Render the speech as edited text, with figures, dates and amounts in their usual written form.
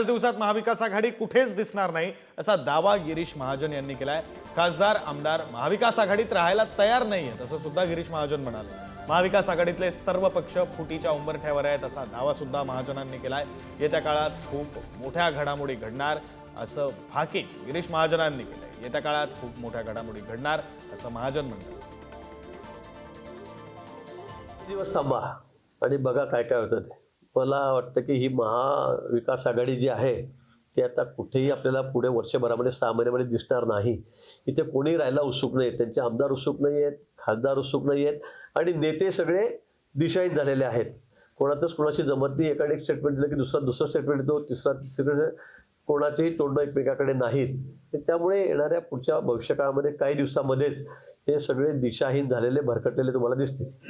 बऱ्याच दिवसात महाविकास आघाडी कुठेच दिसणार नाही असा दावा गिरीश महाजन यांनी केलाय। खासदार आमदार महाविकास आघाडीत राहायला तयार नाहीयेत असं सुद्धा गिरीश महाजन म्हणाले। महाविकास आघाडीतले सर्व पक्ष फुटीच्या उंबरठ्यावर आहेत असा दावा सुद्धा महाजनांनी केलाय। येत्या काळात खूप मोठ्या घडामोडी घडणार असं भाकीत गिरीश महाजनांनी केलंय। येत्या काळात खूप मोठ्या घडामोडी घडणार असं महाजन म्हणतात। दिवस थांबा आणि बघा काय काय होतं ते। मला वाटतं की ही महाविकास आघाडी जी आहे ती आता कुठेही आपल्याला पुढे वर्षभरामध्ये 6 महिन्यामध्ये दिसणार नाही। इथे कोणी राहायला उत्सुक नाही, त्यांचे आमदार उत्सुक नाही आहेत, खासदार उत्सुक नाही आहेत आणि नेते सगळे दिशाहीन झालेले आहेत। कोणाचंच कोणाशी जमत नाही। एकाने एक स्टेटमेंट दिलं की दुसरा स्टेटमेंट देतो, तिसरा कोणाचेही तोंड एकमेकाकडे नाहीत। त्यामुळे येणाऱ्या पुढच्या भविष्यकाळामध्ये काही दिवसामध्येच हे सगळे दिशाहीन झालेले भरकटलेले तुम्हाला दिसतील।